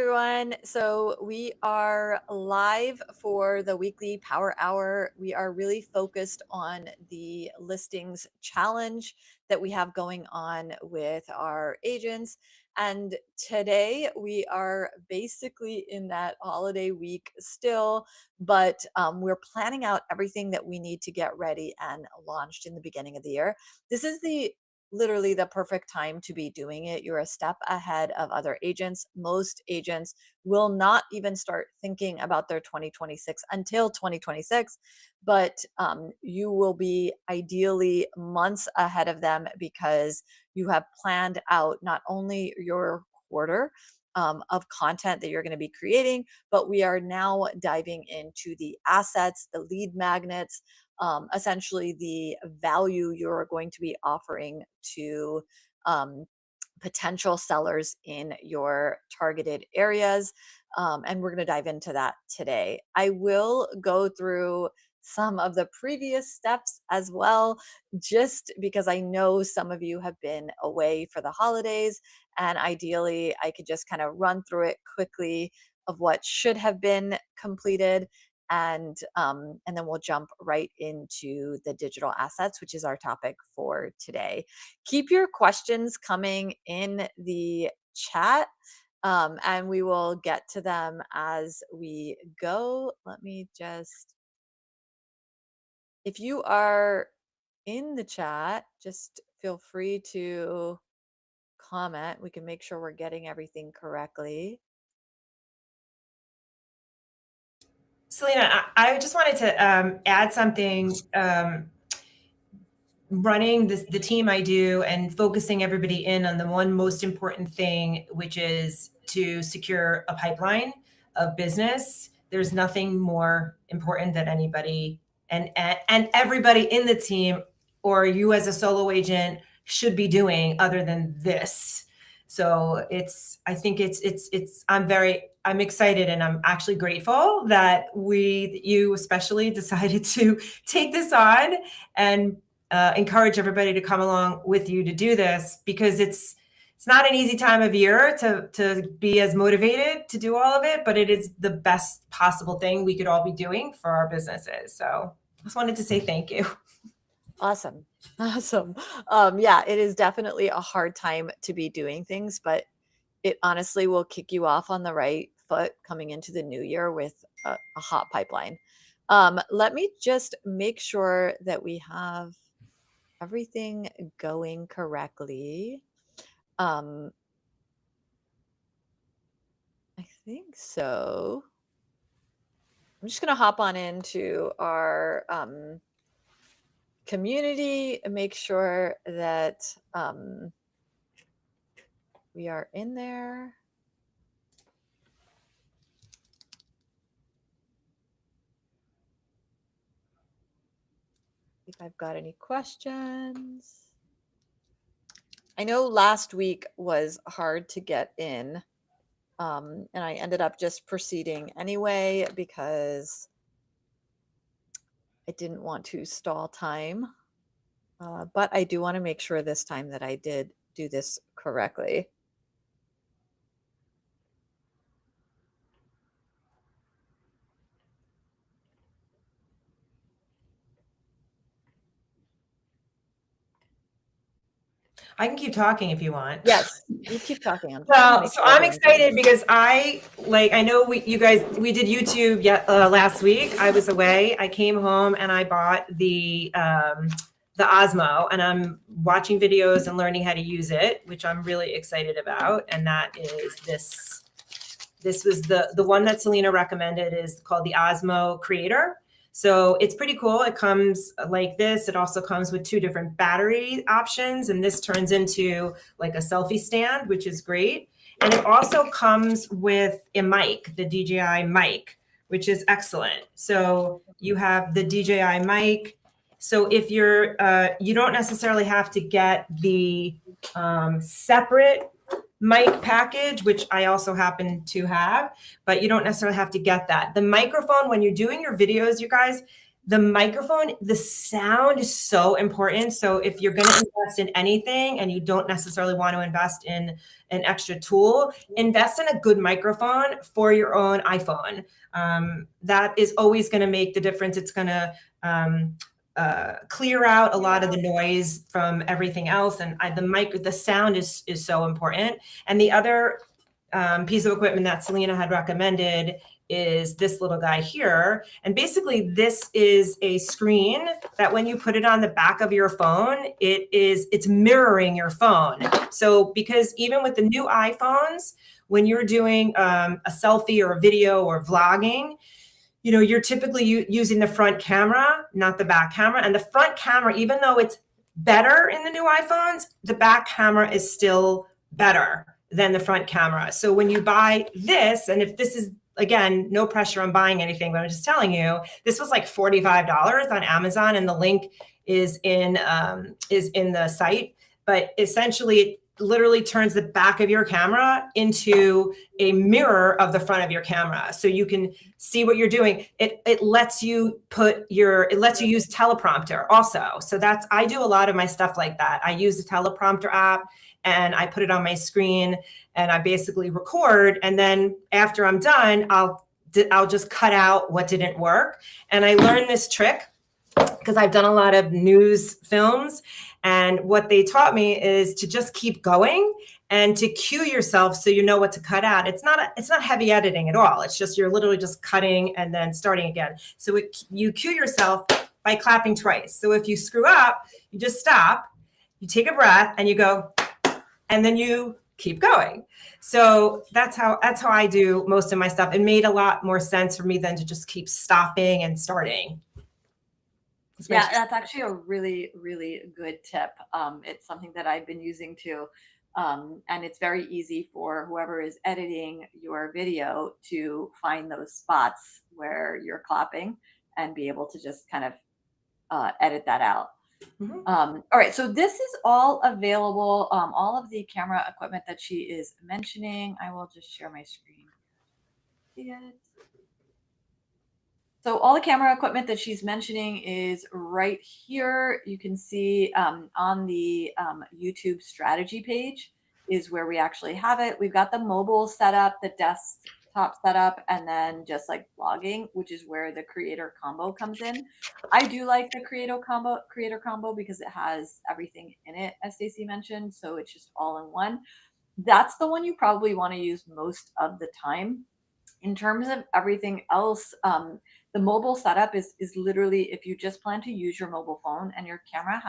everyone. So we are live for the weekly Power Hour. We are really focused on the listings challenge that we have going on with our agents. And today we are basically in that holiday week still, but we're planning out everything that we need to get ready and launched in the beginning of the year. This is the literally the perfect time to be doing it. You're a step ahead of other agents. Most agents will not even start thinking about their 2026 until 2026, but you will be ideally months ahead of them because you have planned out not only your quarter of content that you're going to be creating, but we are now diving into the assets, the lead magnets, essentially the value you're going to be offering to um, potential sellers in your targeted areas. And we're going to dive into that today. I will go through some of the previous steps as well, just because I know some of you have been away for the holidays. And ideally, I could just kind of run through it quickly of what should have been completed, and then we'll jump right into the digital assets, which is our topic for today. Keep your questions coming in the chat, and we will get to them as we go. Let me just, if you are in the chat, just feel free to comment. We can make sure we're getting everything correctly. Selena, I just wanted to add something. Running the team I do and focusing everybody in on the one most important thing, which is to secure a pipeline of business. There's nothing more important that anybody and everybody in the team or you as a solo agent should be doing other than this. So I'm excited and I'm actually grateful that you especially decided to take this on and encourage everybody to come along with you to do this, because it's not an easy time of year to be as motivated to do all of it, but it is the best possible thing we could all be doing for our businesses. So I just wanted to say thank you. Awesome. Yeah, it is definitely a hard time to be doing things, but it honestly will kick you off on the right foot coming into the new year with a hot pipeline. Let me just make sure that we have everything going correctly. I think so. I'm just going to hop on into our community and make sure that we are in there. If I've got any questions. I know last week was hard to get in, and I ended up just proceeding anyway because I didn't want to stall time. But I do want to make sure this time that I did do this correctly. I can keep talking if you want. Yes, you keep talking. I'm excited because I know we did YouTube last week. I was away. I came home and I bought the Osmo, and I'm watching videos and learning how to use it, which I'm really excited about. And that is this. This was the one that Selena recommended, is called the Osmo Creator. So it's pretty cool. It comes like this. It also comes with 2 different battery options, and this turns into like a selfie stand, which is great. And it also comes with a mic, the DJI mic, which is excellent. So you have the DJI mic. So if you're, you don't necessarily have to get the separate mic package, which I also happen to have, but you don't necessarily have to get that. The microphone, when you're doing your videos, you guys, the microphone, the sound is so important. So if you're going to invest in anything and you don't necessarily want to invest in an extra tool, invest in a good microphone for your own iPhone. That is always going to make the difference. It's going to clear out a lot of the noise from everything else. And the sound is so important. And the other piece of equipment that Selena had recommended is this little guy here. And basically this is a screen that when you put it on the back of your phone, it's mirroring your phone. So because even with the new iPhones, when you're doing a selfie or a video or vlogging, you know, you're typically using the front camera, not the back camera. And the front camera, even though it's better in the new iPhones, the back camera is still better than the front camera. So when you buy this, and if this is, again, no pressure on buying anything, but I'm just telling you, this was like $45 on Amazon, and the link is in the site. But essentially, it literally turns the back of your camera into a mirror of the front of your camera, so you can see what you're doing. It lets you use teleprompter also. So I do a lot of my stuff like that. I use the teleprompter app and I put it on my screen and I basically record. And then after I'm done, I'll just cut out what didn't work. And I learned this trick because I've done a lot of news films. And what they taught me is to just keep going and to cue yourself so you know what to cut out. It's not heavy editing at all. It's just you're literally just cutting and then starting again. So you cue yourself by clapping twice. So if you screw up, you just stop, you take a breath, and you go, and then you keep going. So that's how I do most of my stuff. It made a lot more sense for me than to just keep stopping and starting. Yeah, that's actually a really, really good tip. It's something that I've been using too. And it's very easy for whoever is editing your video to find those spots where you're clapping and be able to just kind of edit that out. Mhm. All right, so this is all available. All of the camera equipment that she is mentioning. I will just share my screen. See it? So all the camera equipment that she's mentioning is right here. You can see on the YouTube strategy page is where we actually have it. We've got the mobile setup, the desktop setup, and then just like vlogging, which is where the creator combo comes in. I do like the creator combo because it has everything in it, as Stacey mentioned. So it's just all in one. That's the one you probably want to use most of the time. In terms of everything else, the mobile setup is literally if you just plan to use your mobile phone and your camera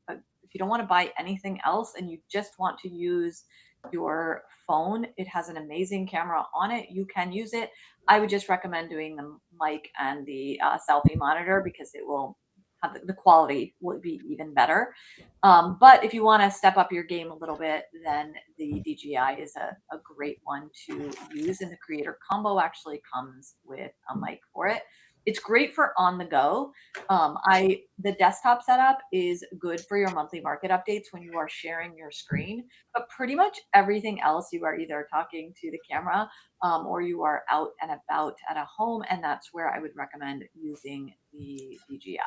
if you don't want to buy anything else and you just want to use your phone, it has an amazing camera on it. You can use it. I would just recommend doing the mic and the selfie monitor because it will have the quality will be even better. But if you want to step up your game a little bit, then the DJI is a great one to use. And the creator combo actually comes with a mic for it. It's great for on the go. The desktop setup is good for your monthly market updates when you are sharing your screen. But pretty much everything else, you are either talking to the camera or you are out and about at a home, and that's where I would recommend using the DJI.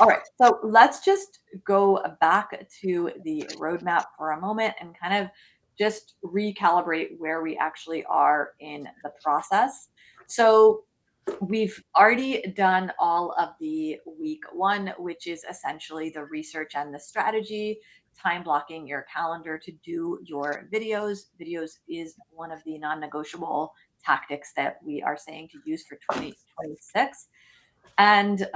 All right, so let's just go back to the roadmap for a moment and kind of just recalibrate where we actually are in the process. So we've already done all of the week one, which is essentially the research and the strategy, time blocking your calendar to do your videos. Videos is one of the non-negotiable tactics that we are saying to use for 2026. And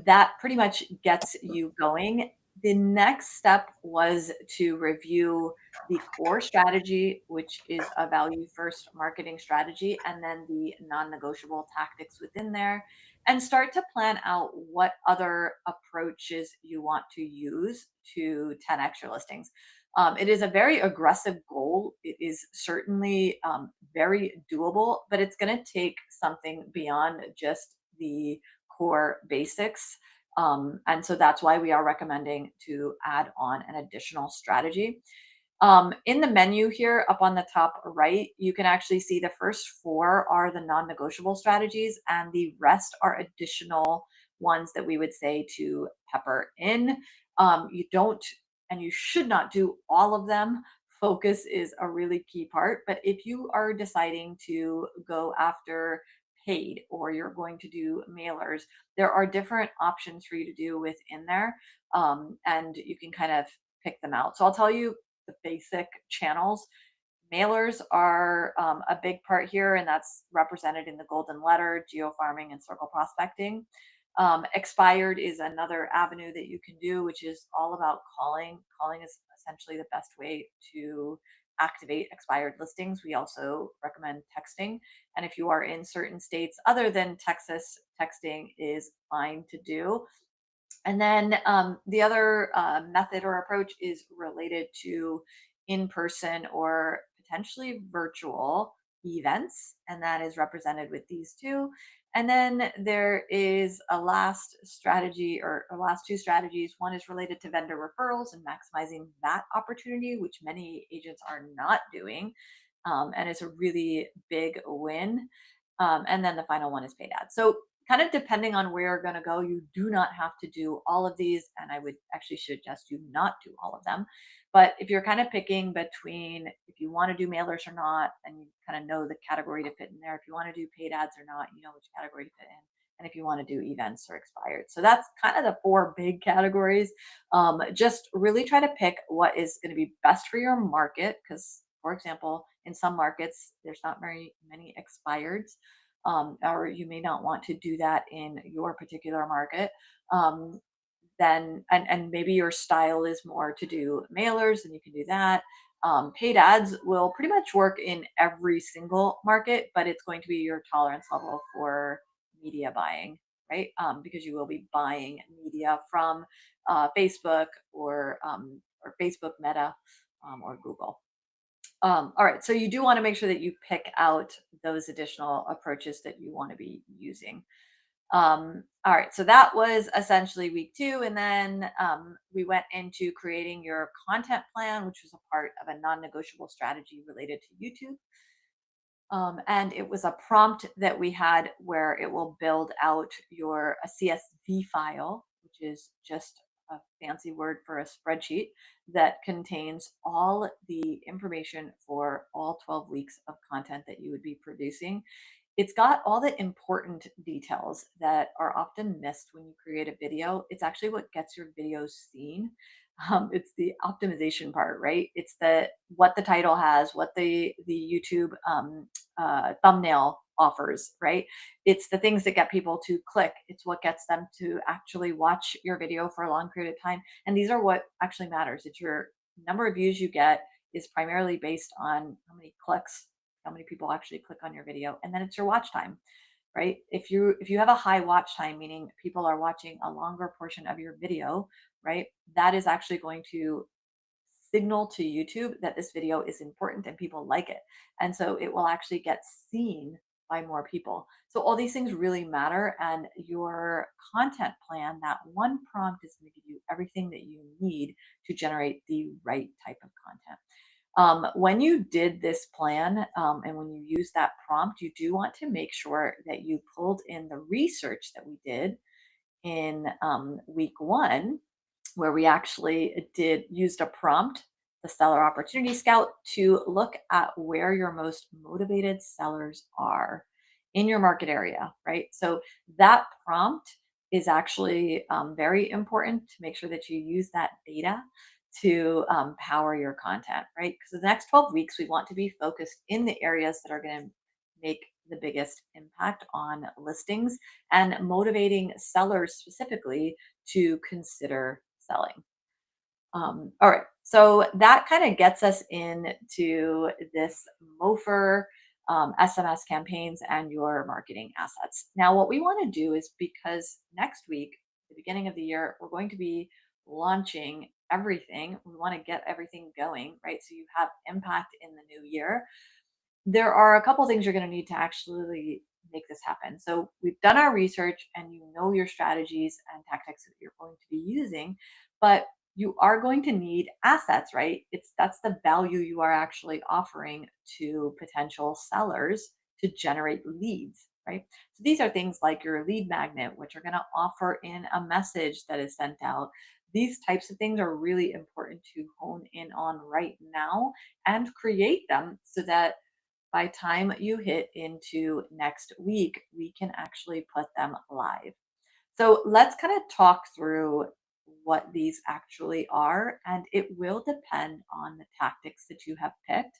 that pretty much gets you going. The next step was to review the core strategy, which is a value first marketing strategy, and then the non negotiable tactics within there, and start to plan out what other approaches you want to use to 10x your listings. It is a very aggressive goal. It is certainly very doable, but it's going to take something beyond just the core basics. And so that's why we are recommending to add on an additional strategy. In the menu here up on the top right, you can actually see the first four are the non-negotiable strategies, and the rest are additional ones that we would say to pepper in. You don't and you should not do all of them. Focus is a really key part, but if you are deciding to go after paid or you're going to do mailers, there are different options for you to do within there, and you can kind of pick them out. So I'll tell you the basic channels. Mailers are a big part here, and that's represented in the golden letter, geofarming, and circle prospecting. Expired is another avenue that you can do, which is all about calling. Calling is essentially the best way to activate expired listings. We also recommend texting. And if you are in certain states other than Texas, texting is fine to do. And then the other method or approach is related to in person or potentially virtual events, and that is represented with these two. And then there is a last strategy or last two strategies. One is related to vendor referrals and maximizing that opportunity, which many agents are not doing. And it's a really big win. And then the final one is paid ads. So kind of depending on where you're going to go, you do not have to do all of these, and I would actually suggest you not do all of them. But if you're kind of picking between if you want to do mailers or not, and you kind of know the category to fit in there, if you want to do paid ads or not, you know which category to fit in, and if you want to do events or expired. So that's kind of the four big categories. Just really try to pick what is going to be best for your market, because for example, in some markets there's not very many expireds, or you may not want to do that in your particular market. Um, then and maybe your style is more to do mailers, and you can do that. Paid ads will pretty much work in every single market, but it's going to be your tolerance level for media buying, right? Because you will be buying media from Facebook or Facebook Meta, or Google. All right, so you do want to make sure that you pick out those additional approaches that you want to be using. All right, so that was essentially week two. And then we went into creating your content plan, which was a part of a non negotiable strategy related to YouTube. And it was a prompt that we had where it will build out your a CSV file, which is just a fancy word for a spreadsheet that contains all the information for all 12 weeks of content that you would be producing. It's got all the important details that are often missed when you create a video. It's actually what gets your videos seen. It's the optimization part, right? It's the what the title has, what the YouTube thumbnail offers, right? It's the things that get people to click. It's what gets them to actually watch your video for a long period of time. And these are what actually matters. It's your number of views you get is primarily based on how many clicks, how many people actually click on your video, and then it's your watch time, right? If you have a high watch time, meaning people are watching a longer portion of your video, right? That is actually going to signal to YouTube that this video is important and people like it. And so it will actually get seen by more people. So all these things really matter. And your content plan, that one prompt is going to give you everything that you need to generate the right type of content. When you did this plan, and when you use that prompt, you do want to make sure that you pulled in the research that we did in week one, where we actually did used a prompt, the Seller Opportunity Scout, to look at where your most motivated sellers are in your market area, right? So that prompt is actually very important to make sure that you use that data to power your content, right? Because the next 12 weeks, we want to be focused in the areas that are going to make the biggest impact on listings and motivating sellers specifically to consider selling. All right, so that kind of gets us into this MOFR, SMS campaigns, and your marketing assets. Now, what we want to do is because next week, the beginning of the year, we're going to be launching everything. We want to get everything going, right? So you have impact in the new year. There are a couple things you're going to need to actually make this happen. So we've done our research and you know your strategies and tactics that you're going to be using, but you are going to need assets, right? That's the value you are actually offering to potential sellers to generate leads, right? So these are things like your lead magnet, which are going to offer in a message that is sent out. These types of things are really important to hone in on right now and create them so that by time you hit into next week, we can actually put them live. So let's kind of talk through what these actually are, and it will depend on the tactics that you have picked.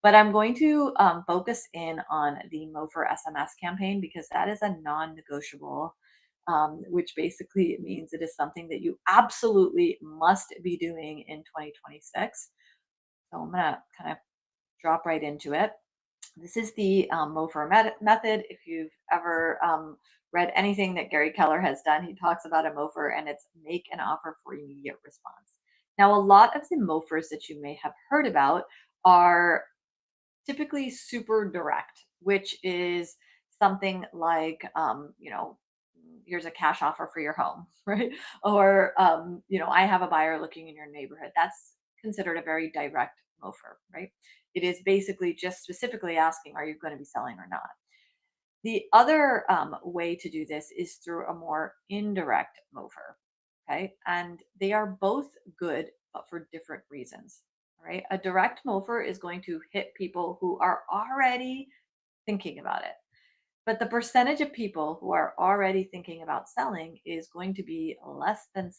But I'm going to focus in on the Mofer SMS campaign because that is a non negotiable, which basically means it is something that you absolutely must be doing in 2026. So I'm going to kind of drop right into it. This is the Mofer method. If you've ever read anything that Gary Keller has done, he talks about a Mofer and it's make an offer for immediate response. Now, a lot of the Mofers that you may have heard about are typically super direct, which is something like, here's a cash offer for your home, right? Or, I have a buyer looking in your neighborhood. That's considered a very direct Mofer, right? It is basically just specifically asking, are you going to be selling or not? The other way to do this is through a more indirect Mofer, okay? And they are both good, but for different reasons, all right? A direct Mofer is going to hit people who are already thinking about it. But the percentage of people who are already thinking about selling is going to be less than 6%,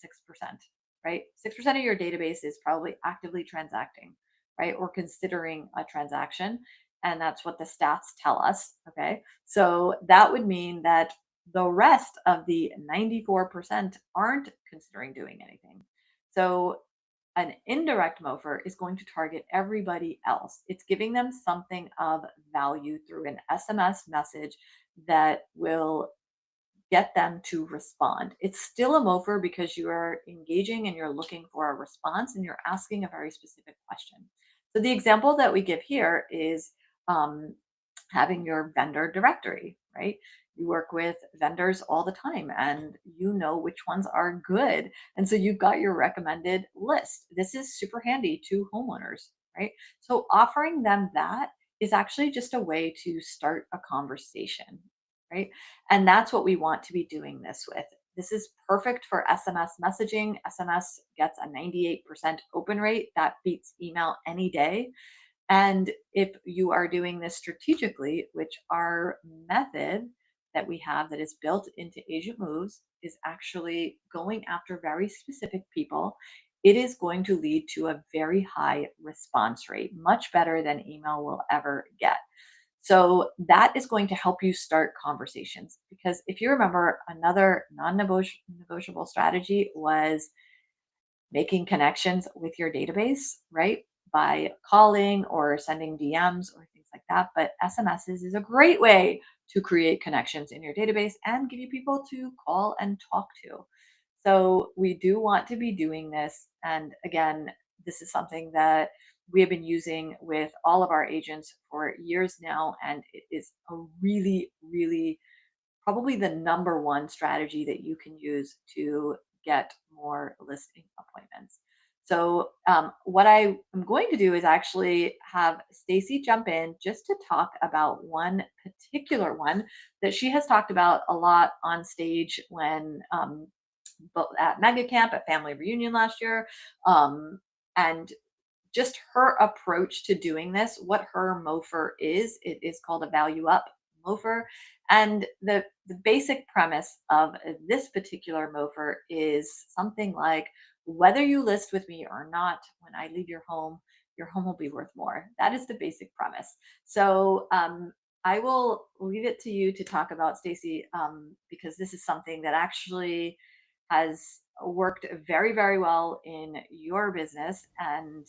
right? 6% of your database is probably actively transacting, right? Or considering a transaction. And that's what the stats tell us. Okay. So that would mean that the rest of the 94% aren't considering doing anything. So an indirect Mofer is going to target everybody else. It's giving them something of value through an SMS message that will get them to respond. It's still a Mofer because you are engaging and you're looking for a response and you're asking a very specific question. So the example that we give here is um, having your vendor directory, right? You work with vendors all the time and you know which ones are good. And so you've got your recommended list. This is super handy to homeowners, right? So offering them that is actually just a way to start a conversation, right? And that's what we want to be doing this with. This is perfect for SMS messaging. SMS gets a 98% open rate. That beats email any day. And if you are doing this strategically, which our method that we have that is built into Agent Moves is actually going after very specific people, it is going to lead to a very high response rate, much better than email will ever get. So that is going to help you start conversations. Because if you remember, another non negotiable strategy was making connections with your database, right? By calling or sending DMs or things like that. But SMSs is a great way to create connections in your database and give you people to call and talk to. So we do want to be doing this. And again, this is something that we have been using with all of our agents for years now. And it is a really, really probably the number one strategy that you can use to get more listing appointments. So, what I am going to do is actually have Stacy jump in just to talk about one particular one that she has talked about a lot on stage when at Mega Camp at Family Reunion last year. And just her approach to doing this, what her Mofer is. It is called a value up Mofer. And the basic premise of this particular Mofer is something like whether you list with me or not, when I leave your home will be worth more. That is the basic premise. So I will leave it to you to talk about, Stacy, because this is something that actually has worked very, very well in your business. And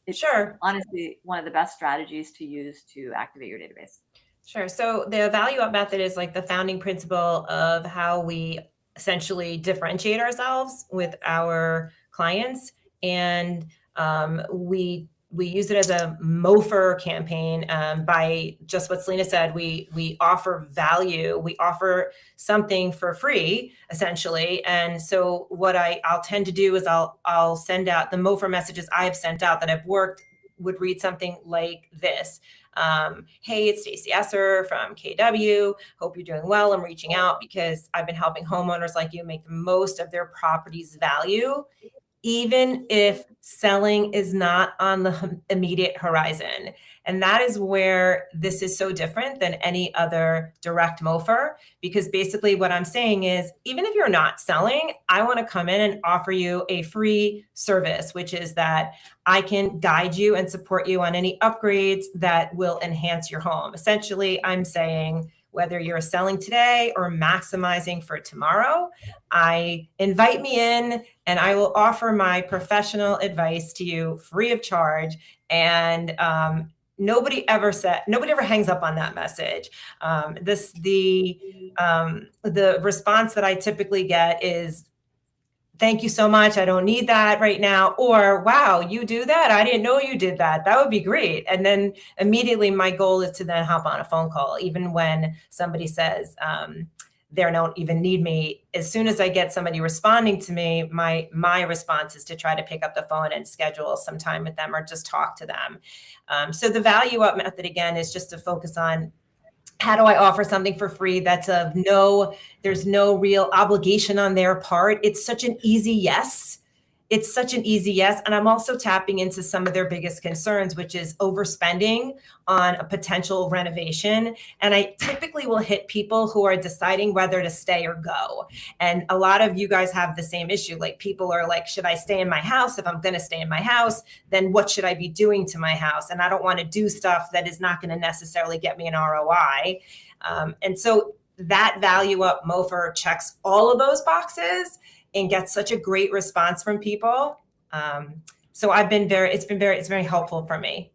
it's Sure. honestly one of the best strategies to use to activate your database. Sure. So the value up method is like the founding principle of how we essentially differentiate ourselves with our clients. And we use it as a MOFR campaign by just what Selena said. We offer value. We offer something for free, essentially. And so what I'll tend to do is I'll send out the MOFR messages I have sent out that I've worked would read something like this. Hey, it's Stacey Esser from KW. Hope you're doing well. I'm reaching out because I've been helping homeowners like you make the most of their property's value, even if selling is not on the immediate horizon. And that is where this is so different than any other direct MOFR, because basically what I'm saying is, even if you're not selling, I want to come in and offer you a free service, which is that I can guide you and support you on any upgrades that will enhance your home. Essentially, I'm saying, whether you're selling today or maximizing for tomorrow, I invite me in and I will offer my professional advice to you free of charge. And nobody ever hangs up on that message. The response that I typically get is, thank you so much. I don't need that right now. Or, wow, you do that? I didn't know you did that. That would be great. And then immediately my goal is to then hop on a phone call, even when somebody says they don't even need me. As soon as I get somebody responding to me, my response is to try to pick up the phone and schedule some time with them or just talk to them. So the value up method, again, is just to focus on, how do I offer something for free that's there's no real obligation on their part. It's such an easy yes. It's such an easy yes. And I'm also tapping into some of their biggest concerns, which is overspending on a potential renovation. And I typically will hit people who are deciding whether to stay or go. And a lot of you guys have the same issue. Like, people are like, should I stay in my house? If I'm going to stay in my house, then what should I be doing to my house? And I don't want to do stuff that is not going to necessarily get me an ROI. And so that value up MOFR checks all of those boxes and gets such a great response from people. So it's very helpful for me.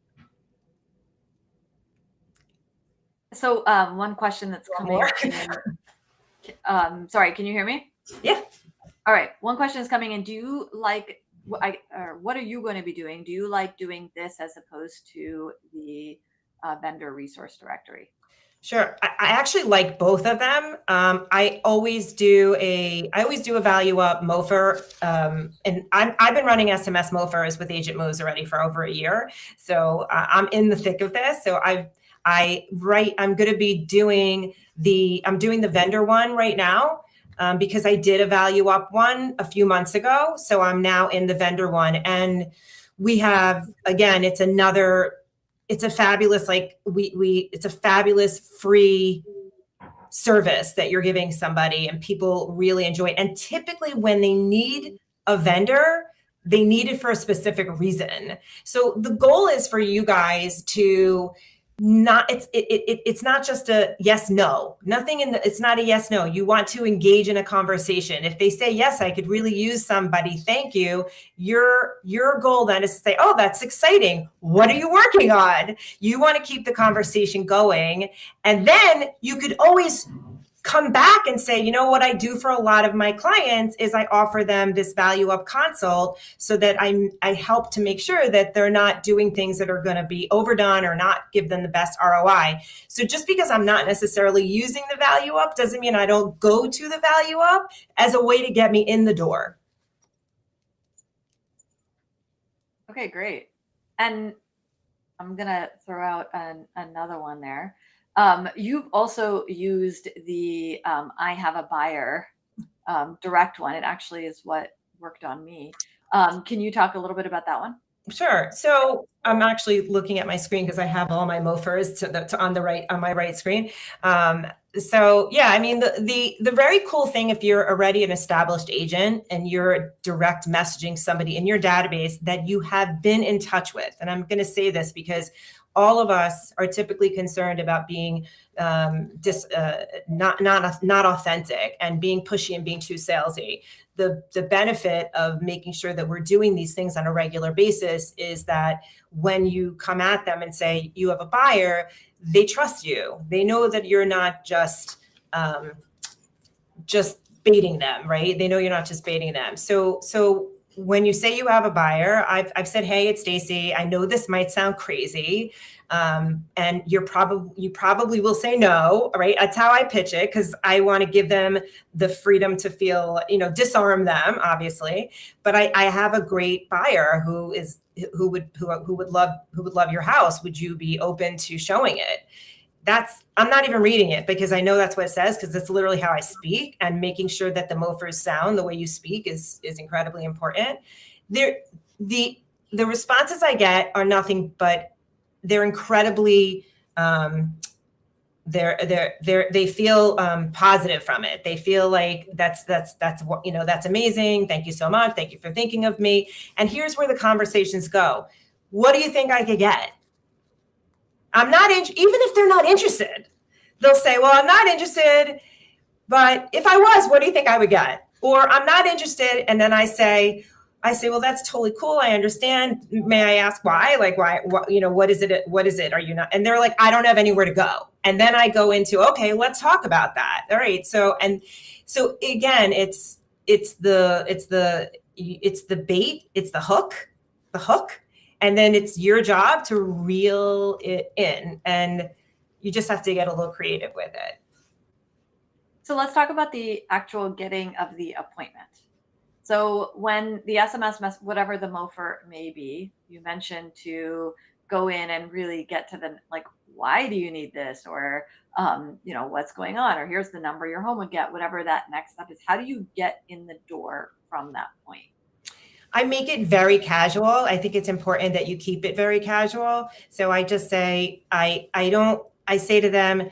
So one question that's coming in. Sorry, can you hear me? Yeah. All right. One question is coming in. Do you like, what are you going to be doing? Do you like doing this as opposed to the vendor resource directory? Sure. I actually like both of them. I always do a value up MOFR, and I've been running SMS MOFRs with Agent Moves already for over a year. So I'm in the thick of this. So I'm going to be doing I'm doing the vendor one right now, because I did a value up one a few months ago. So I'm now in the vendor one, and we have, again, it's a fabulous, it's a fabulous free service that you're giving somebody, and people really enjoy it. And typically when they need a vendor, they need it for a specific reason. So the goal is for you guys to it's not just a yes, no, it's not a yes, no. You want to engage in a conversation. If they say, yes, I could really use somebody, thank you. Your goal then is to say, oh, that's exciting. What are you working on? You want to keep the conversation going. And then you could always come back and say, you know what I do for a lot of my clients is I offer them this value up consult, so that I help to make sure that they're not doing things that are going to be overdone or not give them the best ROI. So just because I'm not necessarily using the value up doesn't mean I don't go to the value up as a way to get me in the door. Okay, great. And I'm going to throw out another one there. You've also used the I have a buyer direct one. It actually is what worked on me. Can you talk a little bit about that one? Sure. So I'm actually looking at my screen because I have all my MOFRs on my right screen. So yeah, I mean, the very cool thing, if you're already an established agent and you're direct messaging somebody in your database that you have been in touch with, and I'm going to say this because all of us are typically concerned about being not authentic and being pushy and being too salesy. The benefit of making sure that we're doing these things on a regular basis is that when you come at them and say you have a buyer, they trust you. They know that you're not just baiting them, right? They know you're not just baiting them. So when you say you have a buyer, I've said, hey, it's Stacy. I know this might sound crazy. And you probably will say no, right? That's how I pitch it, because I want to give them the freedom to feel, disarm them, obviously. But I have a great buyer who would love your house. Would you be open to showing it? I'm not even reading it, because I know that's what it says, because it's literally how I speak, and making sure that the MOFers sound the way you speak is incredibly important. The responses I get are nothing but they're incredibly they feel positive from it. They feel like that's what, that's amazing. Thank you so much. Thank you for thinking of me. And here's where the conversations go. What do you think I could get? I'm not even if they're not interested, they'll say, well, I'm not interested, but if I was, what do you think I would get? Or I'm not interested. And then I say, well, that's totally cool. I understand. May I ask why? Like, why, what is it? What is it? Are you not? And they're like, I don't have anywhere to go. And then I go into, okay, let's talk about that. All right. So again, it's the bait, it's the hook. And then it's your job to reel it in, and you just have to get a little creative with it. So let's talk about the actual getting of the appointment. So when the SMS, whatever the MOFer may be, you mentioned to go in and really get to the, like, why do you need this? Or, what's going on? Or here's the number your home would get, whatever that next step is. How do you get in the door from that point? I make it very casual. I think it's important that you keep it very casual. So I just say, I say to them,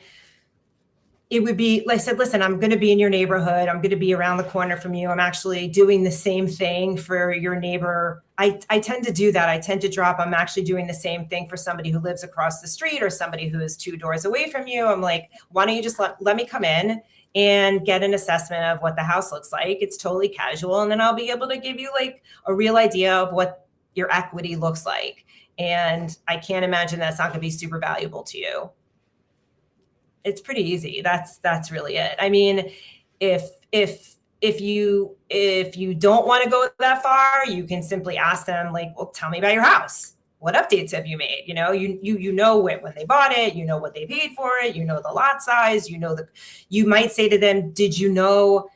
it would be, like I said, listen, I'm going to be in your neighborhood. I'm going to be around the corner from you. I'm actually doing the same thing for your neighbor. I tend to do that. I tend to drop, I'm actually doing the same thing for somebody who lives across the street or somebody who is 2 doors away from you. I'm like, why don't you just let me come in and get an assessment of what the house looks like. It's totally casual. And then I'll be able to give you like a real idea of what your equity looks like. And I can't imagine that's not going to be super valuable to you. It's pretty easy. That's really it. I mean, if you don't want to go that far, you can simply ask them, like, well, tell me about your house. What updates have you made? You know when they bought it, you know what they paid for it, you know the lot size, you might say to them, did you know,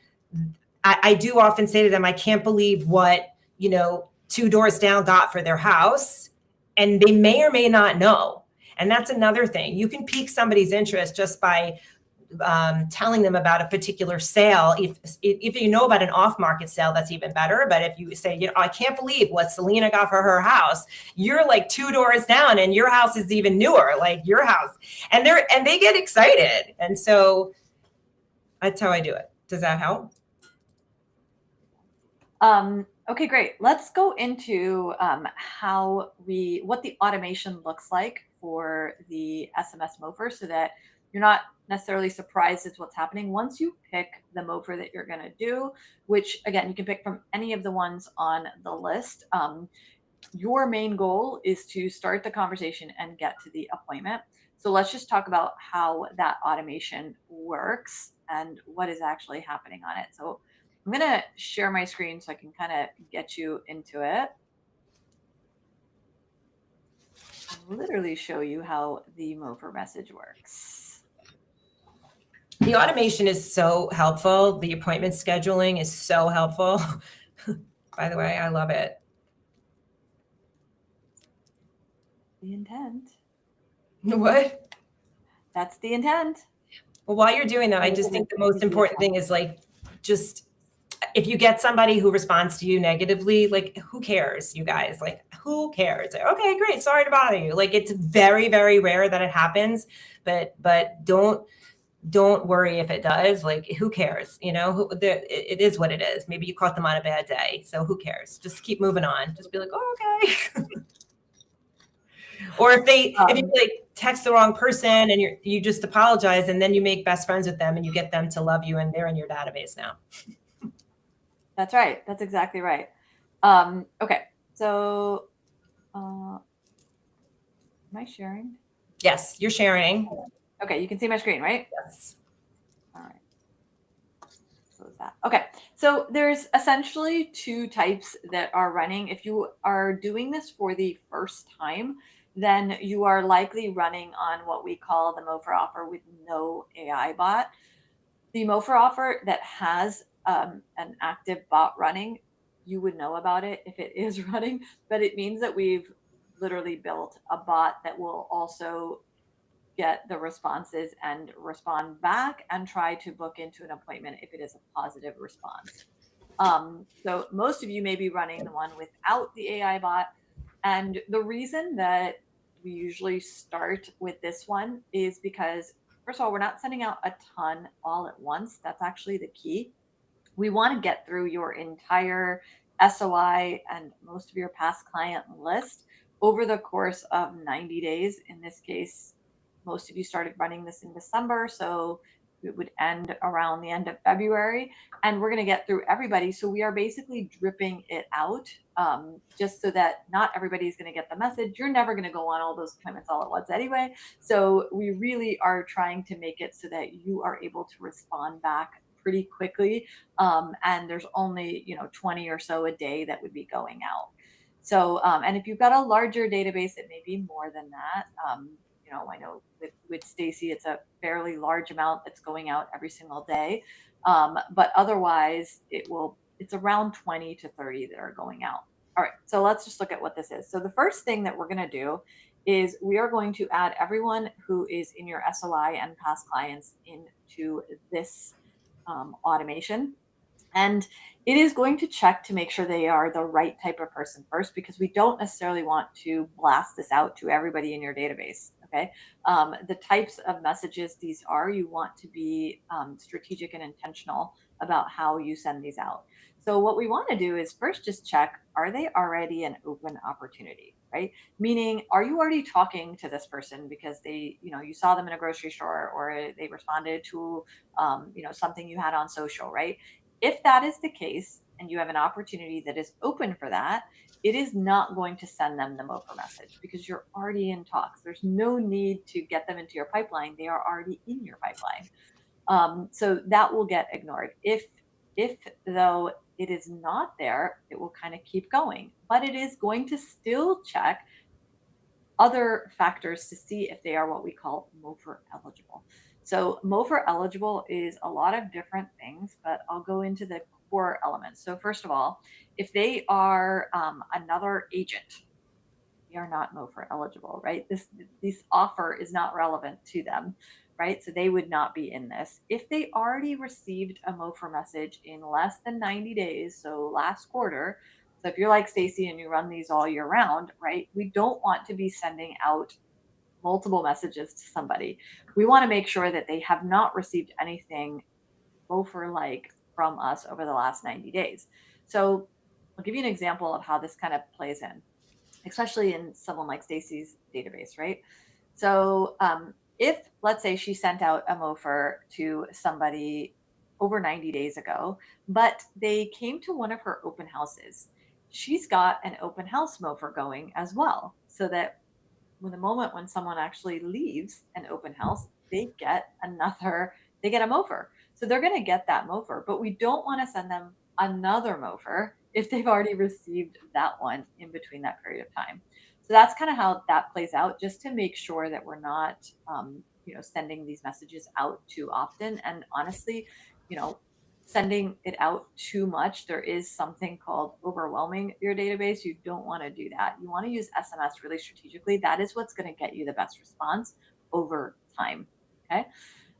I do often say to them, I can't believe what, 2 doors down got for their house. And they may or may not know. And that's another thing. You can pique somebody's interest just by telling them about a particular sale. If you know about an off-market sale, that's even better. But if you say, I can't believe what Selena got for her house, you're like 2 doors down and your house is even newer, like your house. And they get excited. And so that's how I do it. Does that help? Okay, great. Let's go into what the automation looks like for the SMS MOFer, so that you're not necessarily surprised at what's happening. Once you pick the MOFer that you're going to do, which again, you can pick from any of the ones on the list, your main goal is to start the conversation and get to the appointment. So let's just talk about how that automation works and what is actually happening on it. So I'm going to share my screen so I can kind of get you into it. I'll literally show you how the MOFer message works. The automation is so helpful. The appointment scheduling is so helpful. By the way, I love it. The intent. What? That's the intent. Well, while you're doing that, I just think the most important thing is like, just if you get somebody who responds to you negatively, like, who cares, you guys? Like, who cares? Like, okay, great. Sorry to bother you. Like, it's very, very rare that it happens, but don't worry if it does. Like, who cares? It is what it is. Maybe you caught them on a bad day. So who cares? Just keep moving on. Just be like, oh, okay. Or if you like text the wrong person and you just apologize, and then you make best friends with them and you get them to love you and they're in your database now. That's right. That's exactly right. Okay. So, am I sharing? Yes, you're sharing. Okay. You can see my screen, right? Yes. All right. Close close that. Okay, so there's essentially two types that are running. If you are doing this for the first time, then you are likely running on what we call the Mofer offer with no AI bot. The Mofer offer that has an active bot running, you would know about it if it is running, but it means that we've literally built a bot that will also get the responses and respond back and try to book into an appointment if it is a positive response. So most of you may be running the one without the AI bot. And the reason that we usually start with this one is because, first of all, we're not sending out a ton all at once. That's actually the key. We want to get through your entire SOI and most of your past client list over the course of 90 days. In this case, most of you started running this in December, so it would end around the end of February, and we're going to get through everybody. So we are basically dripping it out, just so that not everybody is going to get the message. You're never going to go on all those appointments all at once anyway. So we really are trying to make it so that you are able to respond back pretty quickly, and there's only 20 or so a day that would be going out. So and if you've got a larger database, it may be more than that. I know with Stacy, it's a fairly large amount that's going out every single day, but otherwise it's around 20 to 30 that are going out. All right, so let's just look at what this is. So the first thing that we're going to do is we are going to add everyone who is in your SOI and past clients into this automation. And it is going to check to make sure they are the right type of person first, because we don't necessarily want to blast this out to everybody in your database. Okay. The types of messages these are, you want to be strategic and intentional about how you send these out. So, what we want to do is first just check, are they already an open opportunity, right? Meaning, are you already talking to this person because you saw them in a grocery store, or they responded to, something you had on social, right? If that is the case and you have an opportunity that is open for that, it is not going to send them the MOFR message because you're already in talks. There's no need to get them into your pipeline. They are already in your pipeline. So that will get ignored. If though it is not there, it will kind of keep going, but it is going to still check other factors to see if they are what we call MOFR eligible. So MOFR eligible is a lot of different things, but I'll go into the core elements. So first of all, if they are another agent, they are not MOFR eligible, right? This offer is not relevant to them, right? So they would not be in this. If they already received a MOFR message in less than 90 days, so last quarter, so if you're like Stacy and you run these all year round, right? We don't want to be sending out multiple messages to somebody. We want to make sure that they have not received anything MOFR like from us over the last 90 days. So I'll give you an example of how this kind of plays in, especially in someone like Stacy's database, right? So if, let's say, she sent out a MOFR to somebody over 90 days ago, but they came to one of her open houses, she's got an open house MOFR going as well, so that the moment when someone actually leaves an open house, they get a MOFR. So they're going to get that MOFR, but we don't want to send them another MOFR if they've already received that one in between that period of time. So that's kind of how that plays out, just to make sure that we're not, sending these messages out too often. And honestly, sending it out too much, there is something called overwhelming your database. You don't want to do that. You want to use SMS really strategically. That is what's going to get you the best response over time. Okay.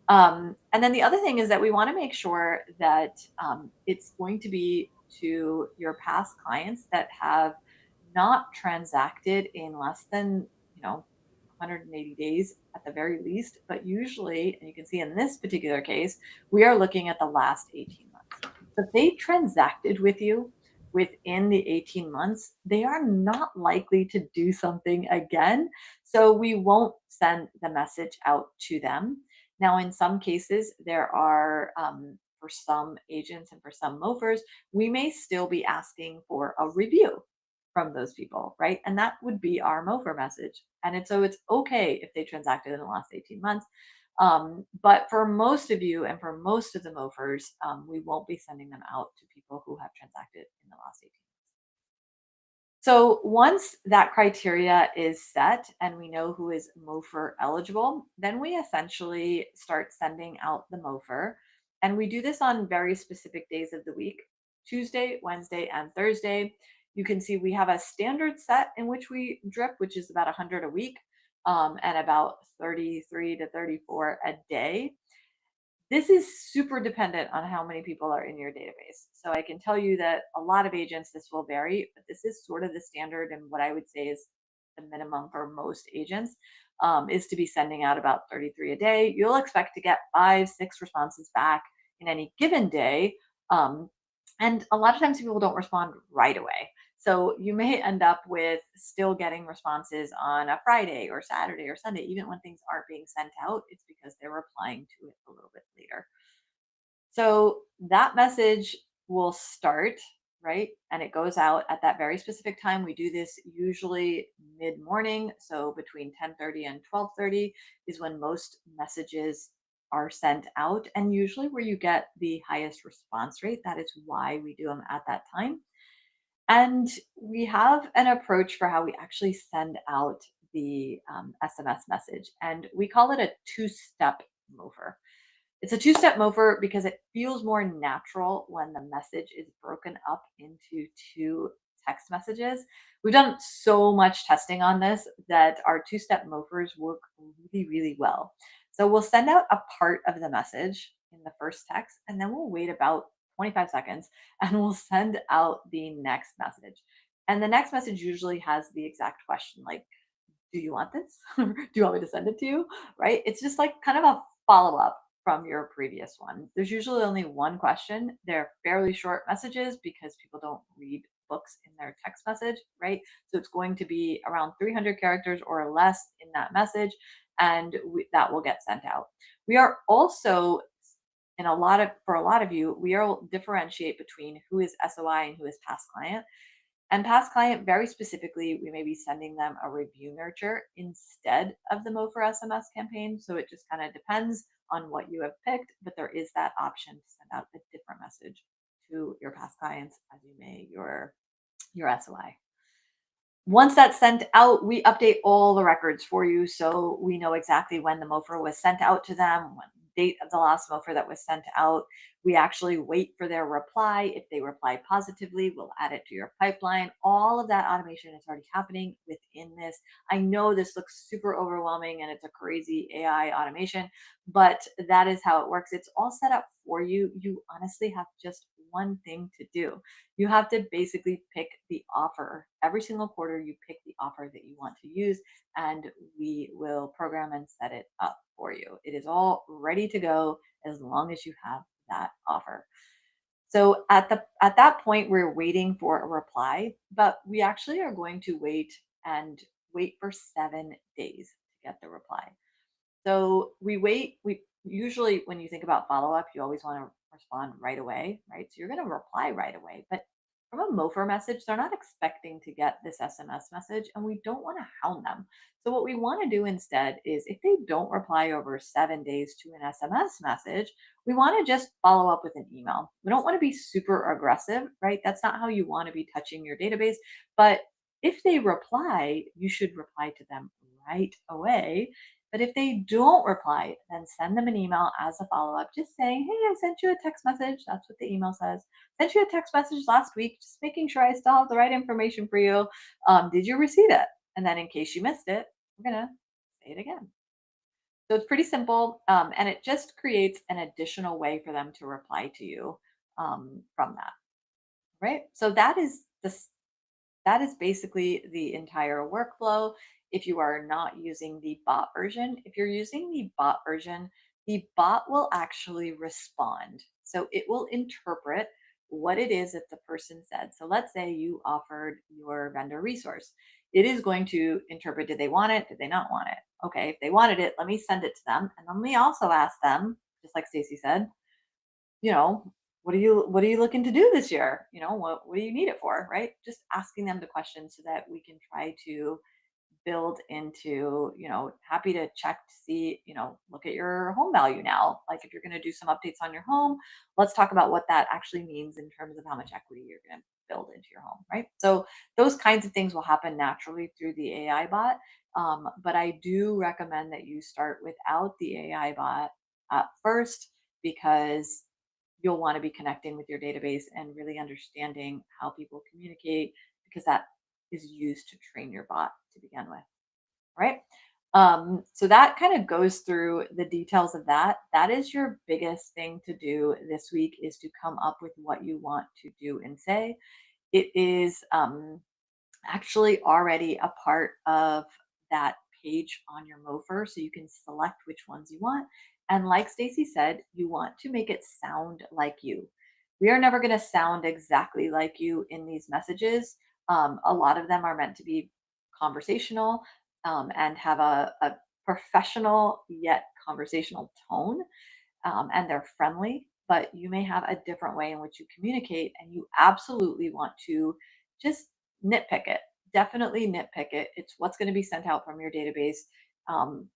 And then the other thing is that we want to make sure that it's going to be to your past clients that have not transacted in less than, 180 days at the very least. But usually, and you can see in this particular case, we are looking at the last 18 months. If they transacted with you within the 18 months, they are not likely to do something again. So we won't send the message out to them. Now, in some cases, there are, for some agents and for some MOFers, we may still be asking for a review from those people, right? And that would be our MOFR message. And so it's okay if they transacted in the last 18 months. But for most of you and for most of the MOFers, we won't be sending them out to people who have transacted in the last 18 months. So once that criteria is set and we know who is MOFer eligible, then we essentially start sending out the MOFer. And we do this on very specific days of the week: Tuesday, Wednesday, and Thursday. You can see we have a standard set in which we drip, which is about 100 a week, and about 33 to 34 a day. This is super dependent on how many people are in your database. So I can tell you that a lot of agents, this will vary, but this is sort of the standard, and what I would say is the minimum for most agents, is to be sending out about 33 a day. You'll expect to get 5, 6 responses back in any given day. Um, and a lot of times people don't respond right away. So you may end up with still getting responses on a Friday or Saturday or Sunday, even when things aren't being sent out. It's because they're replying to it a little bit later. So that message will start, right? And it goes out at that very specific time. We do this usually mid-morning. So between 10:30 and 12:30 is when most messages are sent out, and usually where you get the highest response rate. That is why we do them at that time. And we have an approach for how we actually send out the SMS message, and we call it a two-step mover. It's a two-step mover because it feels more natural when the message is broken up into two text messages. We've done so much testing on this that our two-step movers work really, really well. So we'll send out a part of the message in the first text, and then we'll wait about 25 seconds and we'll send out the next message. And the next message usually has the exact question, like, do you want this? Do you want me to send it to you? Right? It's just like kind of a follow up from your previous one. There's usually only one question. They're fairly short messages because people don't read books in their text message, right? So it's going to be around 300 characters or less in that message, and that will get sent out. We are also in a lot of for a lot of you, we are differentiate between who is SOI and who is past client. And past client, very specifically, we may be sending them a review nurture instead of the Mo for SMS campaign. So it just kind of depends on what you have picked, but there is that option to send out a different message to your past clients as you may your SOI. Once that's sent out, we update all the records for you so we know exactly when the MOFR was sent out to them, what date of the last MOFR that was sent out. We actually wait for their reply. If they reply positively, we'll add it to your pipeline. All of that automation is already happening within this. I know this looks super overwhelming and it's a crazy AI automation, but that is how it works. It's all set up for you. You honestly have just one thing to do. You have to basically pick the offer. Every single quarter, you pick the offer that you want to use, and we will program and set it up for you. It is all ready to go as long as you have that offer. So at that point, we're waiting for a reply, but we actually are going to wait for 7 days to get the reply. So we usually, when you think about follow up, you always want to respond right away, right? So you're going to reply right away. But from a MOFR message, they're not expecting to get this SMS message, and we don't want to hound them. So what we want to do instead is if they don't reply over 7 days to an SMS message, we want to just follow up with an email. We don't want to be super aggressive, right? That's not how you want to be touching your database. But if they reply, you should reply to them right away. But if they don't reply, then send them an email as a follow up, just saying, hey, I sent you a text message. That's what the email says. Sent you a text message last week, just making sure I still have the right information for you. Did you receive it? And then in case you missed it, we're going to say it again. So it's pretty simple, and it just creates an additional way for them to reply to you from that, right? So that is basically the entire workflow. If you are not using the bot version, if you're using the bot version, the bot will actually respond. So it will interpret what it is that the person said. So let's say you offered your vendor resource. It is going to interpret, did they want it? Did they not want it? Okay, if they wanted it, let me send it to them. And let me also ask them, just like Stacy said, you know, what are you looking to do this year? What do you need it for? Right? Just asking them the questions so that we can try to build into, happy to check to see, look at your home value now. Like if you're going to do some updates on your home, let's talk about what that actually means in terms of how much equity you're going to build into your home, right? So those kinds of things will happen naturally through the AI bot. But I do recommend that you start without the AI bot at first, because you'll want to be connecting with your database and really understanding how people communicate, because that is used to train your bot to begin with, right? So that kind of goes through the details of that. That is your biggest thing to do this week, is to come up with what you want to do and say. It is actually already a part of that page on your Mofer, so you can select which ones you want. And like Stacy said, you want to make it sound like you. We are never going to sound exactly like you in these messages. A lot of them are meant to be conversational, and have a professional yet conversational tone, and they're friendly, but you may have a different way in which you communicate, and you absolutely want to just nitpick it. Definitely nitpick it. It's what's going to be sent out from your database. Um,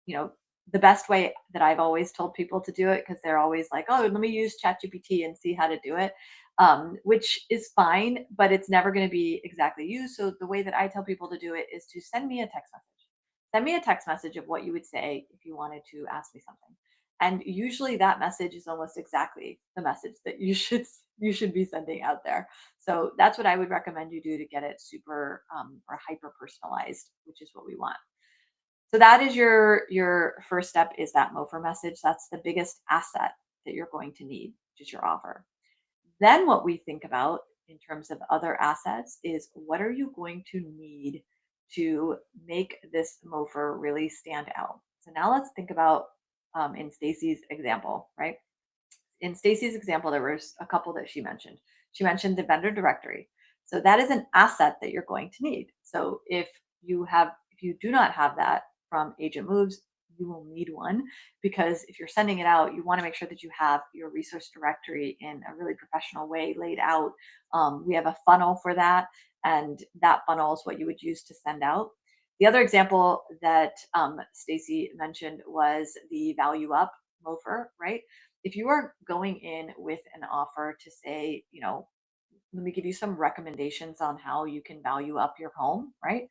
you know, the best way that I've always told people to do it, because they're always like, oh, let me use ChatGPT and see how to do it, which is fine, but it's never going to be exactly you. So the way that I tell people to do it is to send me a text message. Send me a text message of what you would say if you wanted to ask me something. And usually that message is almost exactly the message that you should be sending out there. So that's what I would recommend you do to get it super or hyper personalized, which is what we want. So that is your first step, is that Mofer message. That's the biggest asset that you're going to need, which is your offer. Then what we think about in terms of other assets is, what are you going to need to make this Mofer really stand out? So now let's think about in Stacy's example, right? In Stacy's example, there was a couple that she mentioned. She mentioned the vendor directory. So that is an asset that you're going to need. So if you do not have that from Agent Moves, you will need one, because if you're sending it out, you want to make sure that you have your resource directory in a really professional way laid out. We have a funnel for that, and that funnel is what you would use to send out. The other example that Stacy mentioned was the value up Mofer, right? If you are going in with an offer to say, let me give you some recommendations on how you can value up your home, right?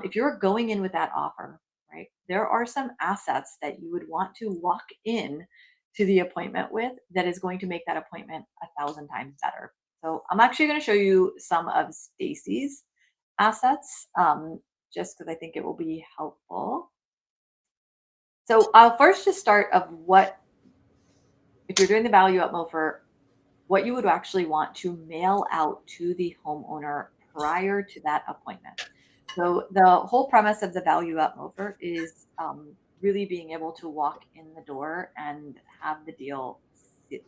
If you're going in with that offer, right, there are some assets that you would want to walk in to the appointment with that is going to make that appointment 1,000 times better. So I'm actually going to show you some of Stacy's assets, just because I think it will be helpful. So I'll first just start of what, if you're doing the value up Mofer, what you would actually want to mail out to the homeowner prior to that appointment. So the whole premise of the value up Mofer is really being able to walk in the door and have the deal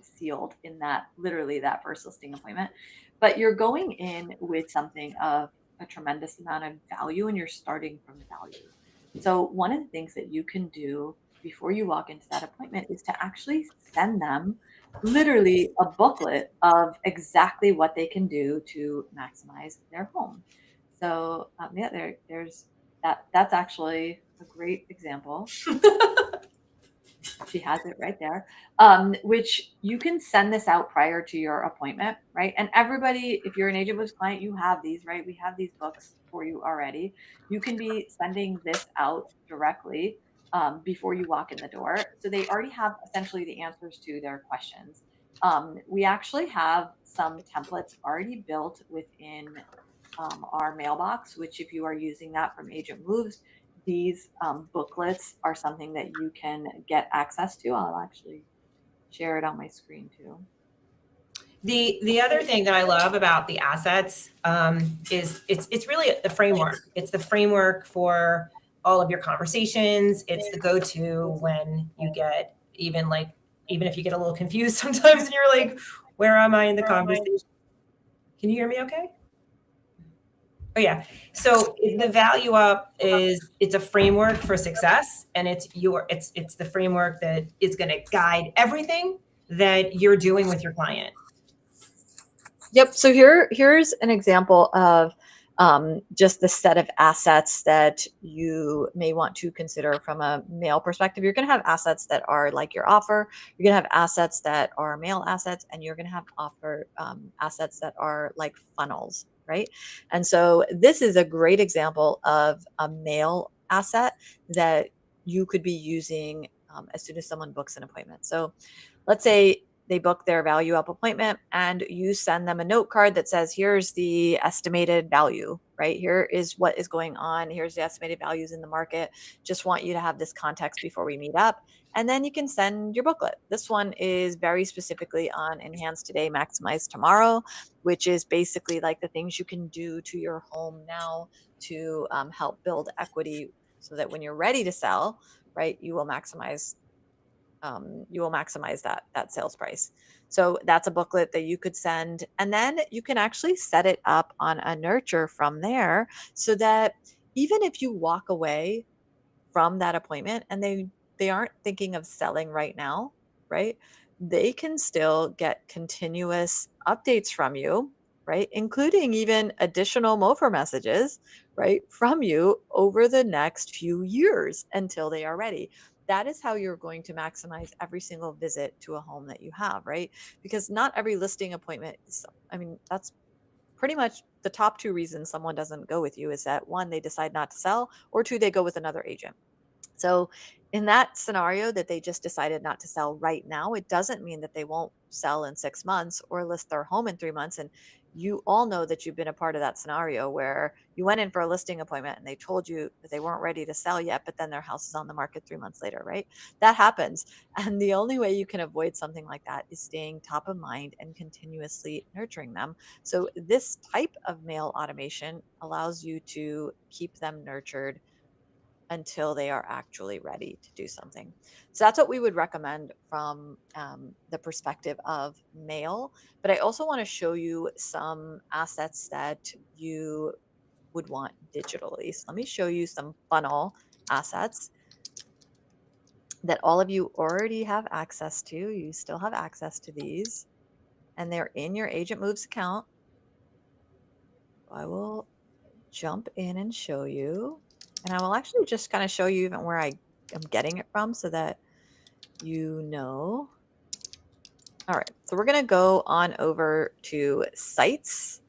sealed in that, literally that first listing appointment. But you're going in with something of a tremendous amount of value, and you're starting from value. So one of the things that you can do before you walk into that appointment is to actually send them literally a booklet of exactly what they can do to maximize their home. So yeah, there's that. That's actually a great example. She has it right there, which you can send this out prior to your appointment, right? And everybody, if you're an Agent Moves client, you have these, right? We have these books for you already. You can be sending this out directly before you walk in the door. So they already have essentially the answers to their questions. We actually have some templates already built within our mailbox, which if you are using that from Agent Moves, these booklets are something that you can get access to. I'll actually share it on my screen too. The other thing that I love about the assets is it's really the framework. It's the framework for all of your conversations. It's the go-to when you get even if you get a little confused sometimes and you're like, where am I in the conversation? Can you hear me okay? Oh yeah. So the value up it's a framework for success, and it's the framework that is going to guide everything that you're doing with your client. Yep. So here's an example of just the set of assets that you may want to consider from a mail perspective. You're going to have assets that are like your offer. You're going to have assets that are mail assets, and you're going to have offer assets that are like funnels, right? And so this is a great example of a mail asset that you could be using as soon as someone books an appointment. So let's say they book their value up appointment and you send them a note card that says, here's the estimated value, right? Here is what is going on. Here's the estimated values in the market. Just want you to have this context before we meet up. And then you can send your booklet. This one is very specifically on Enhance Today, Maximize Tomorrow, which is basically like the things you can do to your home now to help build equity so that when you're ready to sell, right, you will maximize that sales price. So that's a booklet that you could send, and then you can actually set it up on a nurture from there, so that even if you walk away from that appointment and they aren't thinking of selling right now, right? They can still get continuous updates from you, right? Including even additional MOFR messages, right, from you over the next few years until they are ready. That is how you're going to maximize every single visit to a home that you have, right? Because not every listing appointment is, I mean, that's pretty much the top two reasons someone doesn't go with you is that one, they decide not to sell, or two, they go with another agent. So, in that scenario that they just decided not to sell right now, it doesn't mean that they won't sell in 6 months or list their home in 3 months. And you all know that you've been a part of that scenario where you went in for a listing appointment and they told you that they weren't ready to sell yet, but then their house is on the market 3 months later, right? That happens. And the only way you can avoid something like that is staying top of mind and continuously nurturing them. So, this type of mail automation allows you to keep them nurtured until they are actually ready to do something. So that's what we would recommend from the perspective of mail. But I also want to show you some assets that you would want digitally. So let me show you some funnel assets that all of you already have access to. You still have access to these, and they're in your Agent Moves account. I will jump in and show you. And I will actually just kind of show you even where I am getting it from so that you know. All right, so we're going to go on over to sites.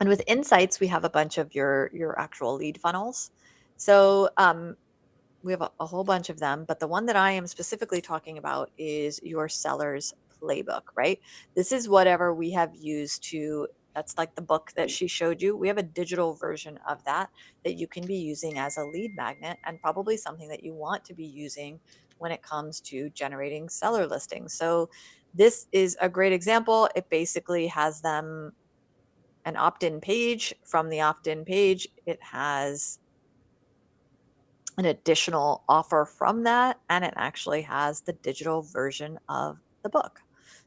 And with insights, we have a bunch of your actual lead funnels. So we have a whole bunch of them, but the one that I am specifically talking about is your seller's playbook, right? This is whatever we have used to, that's like the book that she showed you. We have a digital version of that that you can be using as a lead magnet, and probably something that you want to be using when it comes to generating seller listings. So this is a great example. It basically has them an opt-in page. From the opt-in page, it has an additional offer from that, and it actually has the digital version of the book.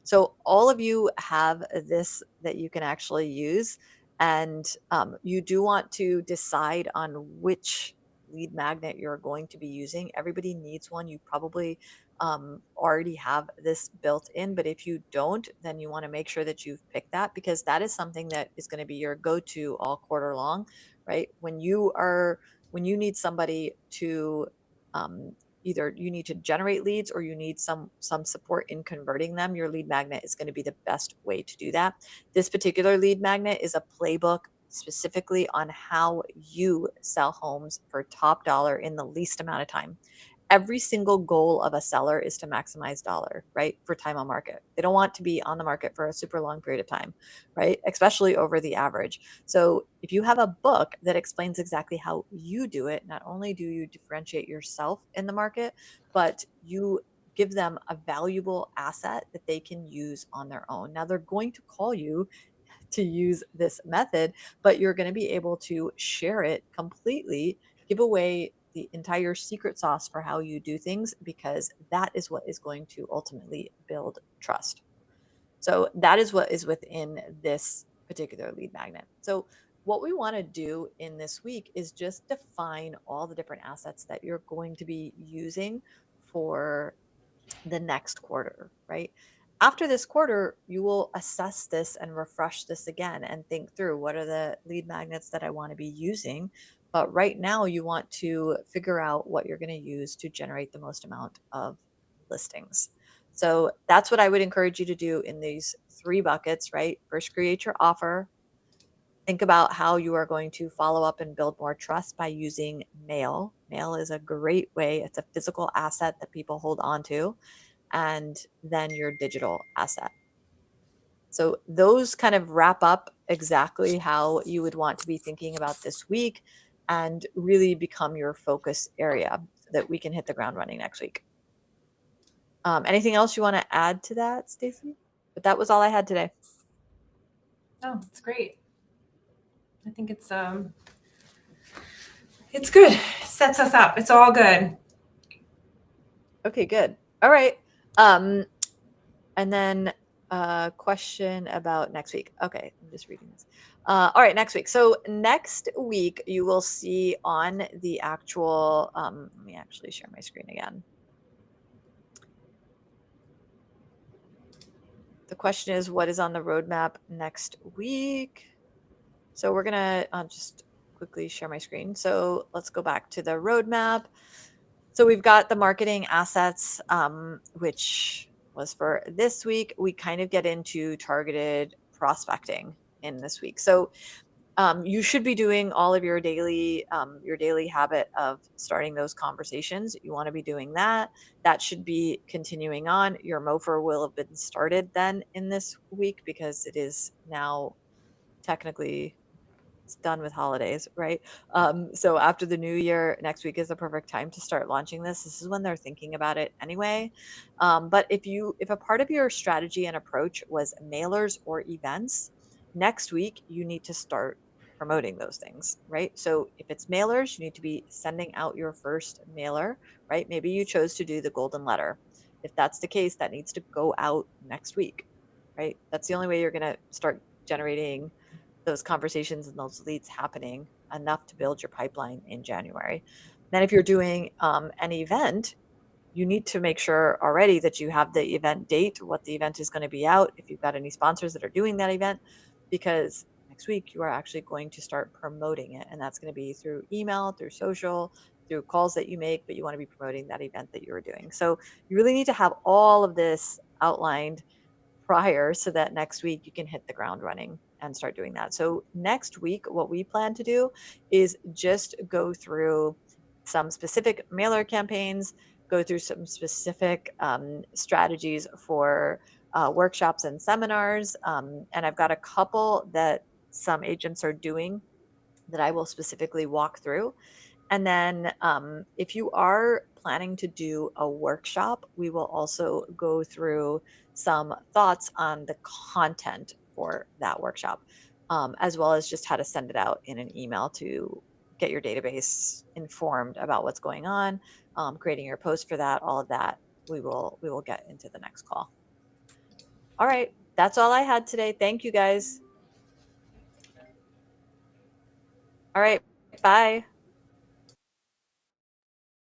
So all of you have this that you can actually use, and you do want to decide on which lead magnet you're going to be using. Everybody needs one. You probably already have this built in, but if you don't, then you want to make sure that you've picked that, because that is something that is going to be your go-to all quarter long, right? When you need somebody to either you need to generate leads or you need some support in converting them, your lead magnet is going to be the best way to do that. This particular lead magnet is a playbook specifically on how you sell homes for top dollar in the least amount of time. Every single goal of a seller is to maximize dollar, right? For time on market. They don't want to be on the market for a super long period of time, right? Especially over the average. So if you have a book that explains exactly how you do it, not only do you differentiate yourself in the market, but you give them a valuable asset that they can use on their own. Now they're going to call you to use this method, but you're going to be able to share it completely, give away the entire secret sauce for how you do things, because that is what is going to ultimately build trust. So that is what is within this particular lead magnet. So what we want to do in this week is just define all the different assets that you're going to be using for the next quarter, right? after this quarter, you will assess this and refresh this again and think through what are the lead magnets that I want to be using. But right now, you want to figure out what you're going to use to generate the most amount of listings. So that's what I would encourage you to do in these 3 buckets, right? First, create your offer. Think about how you are going to follow up and build more trust by using mail. Mail is a great way, it's a physical asset that people hold on to, and then your digital asset. So those kind of wrap up exactly how you would want to be thinking about this week and really become your focus area so that we can hit the ground running next week. Anything else you want to add to that, Stacy? But that was all I had today. Oh, it's great. I think it's good. It sets us up. It's all good. Okay, good. All right. And then a question about next week. Okay, I'm just reading this. All right, next week. So next week you will see on the actual, let me actually share my screen again. The question is, what is on the roadmap next week? So we're gonna just quickly share my screen. So let's go back to the roadmap. So we've got the marketing assets, which was for this week. We kind of get into targeted prospecting in this week. So you should be doing all of your daily habit of starting those conversations. You want to be doing that. That should be continuing on. Your MOFR will have been started then in this week because it is now technically it's done with holidays, right? So after the new year, next week is the perfect time to start launching this. This is when they're thinking about it anyway. But if a part of your strategy and approach was mailers or events, next week you need to start promoting those things, right? So if it's mailers, you need to be sending out your first mailer, right? Maybe you chose to do the golden letter. If that's the case, that needs to go out next week, right? That's the only way you're going to start generating those conversations and those leads happening enough to build your pipeline in January. Then if you're doing an event, you need to make sure already that you have the event date, what the event is going to be out, if you've got any sponsors that are doing that event, because next week you are actually going to start promoting it. And that's going to be through email, through social, through calls that you make, but you want to be promoting that event that you're doing. So you really need to have all of this outlined prior so that next week you can hit the ground running and start doing that. So next week, what we plan to do is just go through some specific mailer campaigns, go through some specific strategies for workshops and seminars. And I've got a couple that some agents are doing that I will specifically walk through. And then if you are planning to do a workshop, we will also go through some thoughts on the content for that workshop, as well as just how to send it out in an email to get your database informed about what's going on, creating your post for that, all of that. We will get into the next call. All right, that's all I had today. Thank you guys. All right, bye.